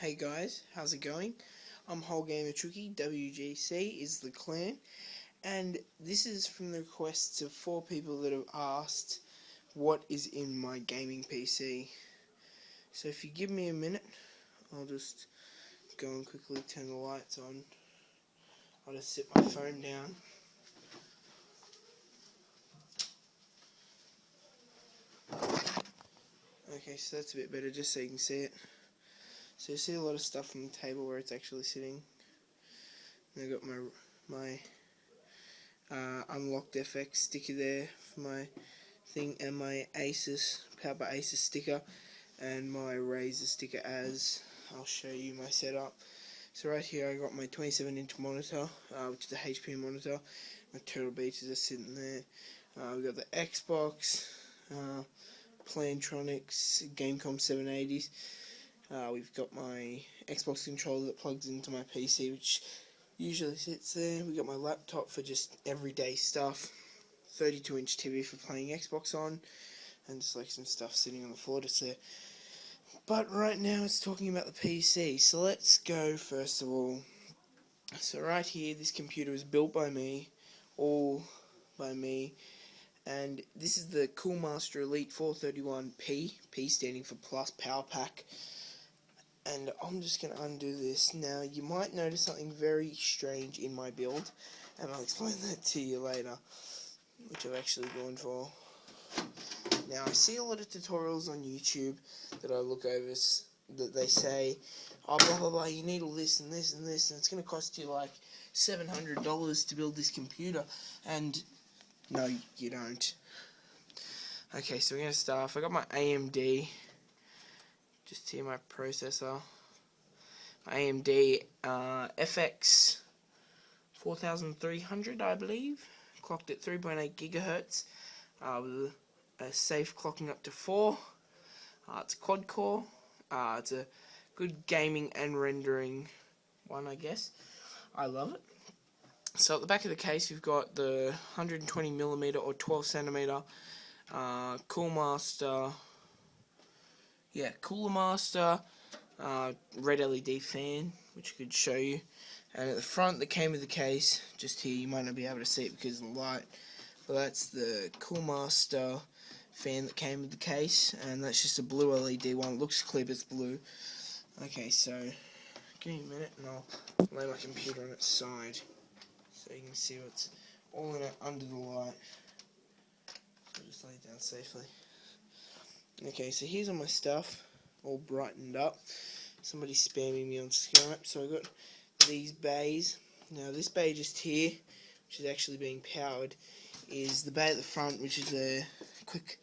Hey guys, how's it going? I'm Whole Gamer Tricky, WGC is the clan, and this is from the requests of 4 people that have asked what is in my gaming PC. So if you give me a minute, I'll just go and quickly turn the lights on. I'll just sit my phone down. Okay, so that's a bit better just so you can see it. So you see a lot of stuff on the table where it's actually sitting. And I've got my unlocked FX sticker there for my thing, and my Asus, powered by Asus sticker, and my Razer sticker as I'll show you my setup. So right here I got my 27-inch monitor, which is a HP monitor. My Turtle Beaches are sitting there. We've got the Xbox, Plantronics, Gamecom 780s. We've got my Xbox controller that plugs into my PC, which usually sits there. We've got my laptop for just everyday stuff. 32-inch TV for playing Xbox on, and just like some stuff sitting on the floor just there. But right now it's talking about the PC, so let's go first of all. So right here, this computer is built by me, all by me, and this is the Coolmaster Elite 431P, P standing for Plus Power Pack. And I'm just going to undo this. Now you might notice something very strange in my build, and I'll explain that to you later, which I've actually gone for. Now I see a lot of tutorials on YouTube that I look over that they say, oh blah blah blah, you need all this and this and this, and it's going to cost you like $700 to build this computer, and no you don't. Okay, so we're going to start off. I got my AMD, just here my processor, AMD FX 4300 I believe, clocked at 3.8 gigahertz, with a safe clocking up to 4. It's quad core. It's a good gaming and rendering one, I guess. I love it. So at the back of the case we've got the 120mm or 12cm Coolmaster red LED fan, which I could show you. And at the front that came with the case, just here, you might not be able to see it because of the light, but that's the Coolmaster fan that came with the case, and that's just a blue LED one. It looks clear, but it's blue. Okay, so give me a minute and I'll lay my computer on its side so you can see what's all in it under the light. So just lay it down safely. Okay, so here's all my stuff, all brightened up. Somebody's spamming me on Skype, so I've got these bays. Now this bay just here, which is actually being powered, is the bay at the front, which is a quick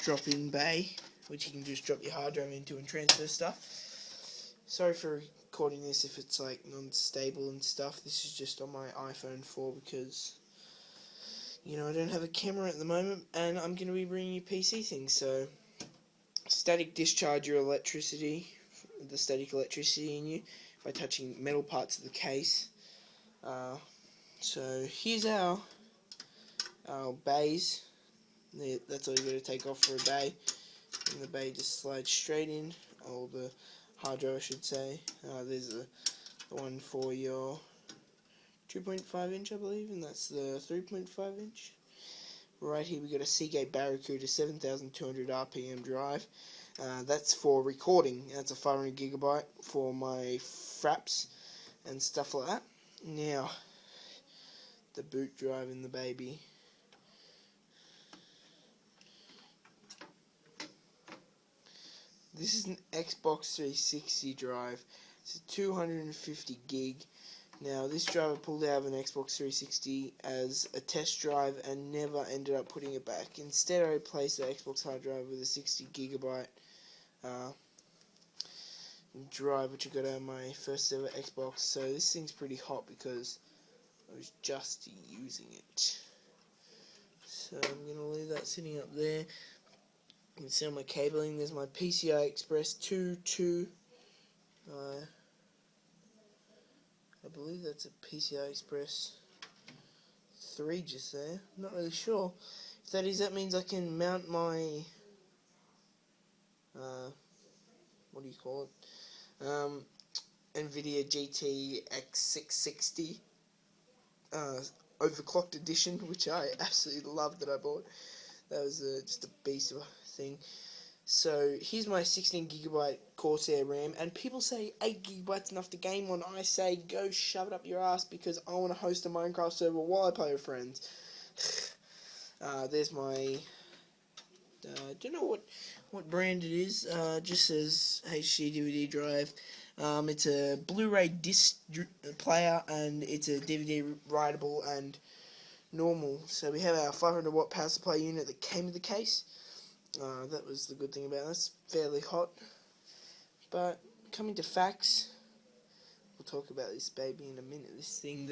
drop-in bay, which you can just drop your hard drive into and transfer stuff. Sorry for recording this if it's like non-stable and stuff. This is just on my iPhone 4 because, you know, I don't have a camera at the moment, and I'm going to be bringing you PC things. So static discharge your electricity, the static electricity in you, by touching metal parts of the case. So here's our bays. That's all you got to take off for a bay, and the bay just slides straight in, or the hard drive I should say. There's the one for your 2.5 inch I believe, and that's the 3.5 inch. Right here we got a Seagate Barracuda 7200 RPM drive. That's for recording. That's a 500GB for my fraps and stuff like that. Now, the boot drive in the baby. This is an Xbox 360 drive. It's a 250 gig. Now, this drive I pulled out of an Xbox 360 as a test drive and never ended up putting it back. Instead, I replaced the Xbox hard drive with a 60GB drive, which I got out of my first ever Xbox. So this thing's pretty hot because I was just using it. So I'm going to leave that sitting up there. You can see on my cabling, there's my PCI Express 2.2. I believe that's a PCI Express 3 just there. I'm not really sure. If that is, that means I can mount my what do you call it? NVIDIA GTX 660 overclocked edition, which I absolutely love that I bought. That was just a beast of a thing. So here's my 16GB Corsair RAM, and people say 8GB enough to game on. I say go shove it up your ass, because I want to host a Minecraft server while I play with friends. There's my don't know what brand it is. Just says HD DVD drive. It's a Blu-ray disc player, and it's a DVD writable and normal. So we have our 500 watt power supply unit that came with the case. That was the good thing about it. It's fairly hot. But coming to facts, we'll talk about this baby in a minute. This thing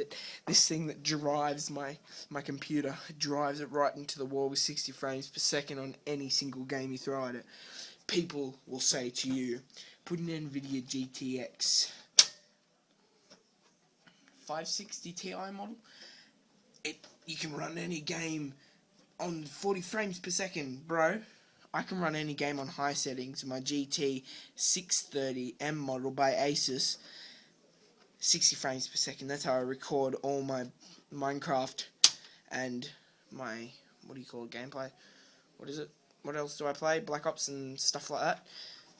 that drives my computer, drives it right into the wall with 60 frames per second on any single game you throw at it. People will say to you, put an NVIDIA GTX 560 Ti model. You can run any game on 40 frames per second, bro. I can run any game on high settings. My GT 630M model by Asus, 60 frames per second. That's how I record all my Minecraft and my, what do you call it, gameplay? What is it? What else do I play? Black Ops and stuff like that.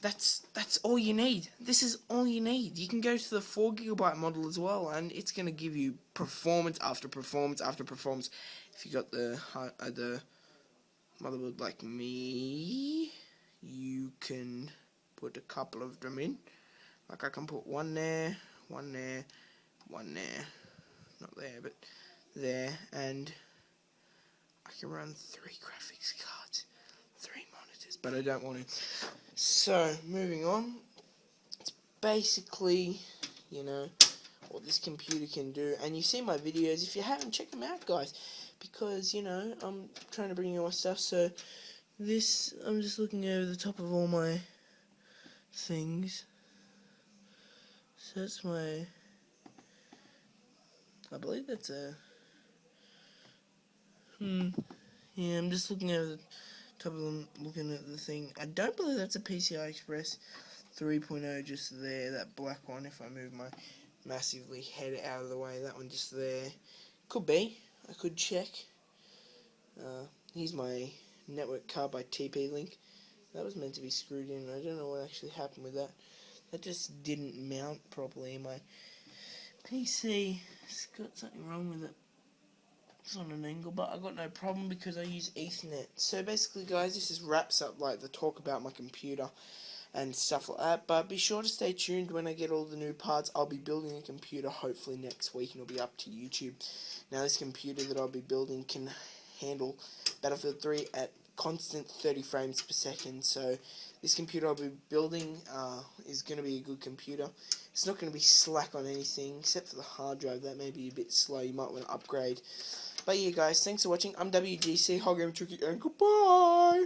That's all you need. This is all you need. You can go to the 4GB model as well, and it's going to give you performance after performance after performance. If you got the motherboard like me, you can put a couple of them in. Like I can put one there, one there, one there. Not there, but there, and I can run 3 graphics cards, 3 monitors, but I don't want to. So, moving on, it's basically, what this computer can do. And you see my videos. If you haven't, check them out, guys, because, I'm trying to bring you all my stuff. So, this, I'm just looking over the top of all my things. So, that's my, I believe that's a, yeah, I'm just looking over the top of them, looking at the thing. I don't believe that's a PCI Express 3.0 just there, that black one. If I move my massively head out of the way, that one just there. Could be. I could check. Here's my network card by TP-Link. That was meant to be screwed in. I don't know what actually happened with that. That just didn't mount properly in my PC. It's got something wrong with it. It's on an angle, but I got no problem because I use Ethernet. So basically, guys, this just wraps up like the talk about my computer and stuff like that. But be sure to stay tuned when I get all the new parts. I'll be building a computer hopefully next week, and it'll be up to YouTube. Now, this computer that I'll be building can handle Battlefield 3 at constant 30 frames per second. So this computer I'll be building is going to be a good computer. It's not going to be slack on anything except for the hard drive. That may be a bit slow. You might want to upgrade. But yeah, guys, thanks for watching. I'm WGC, Hog Game Tricky, and goodbye!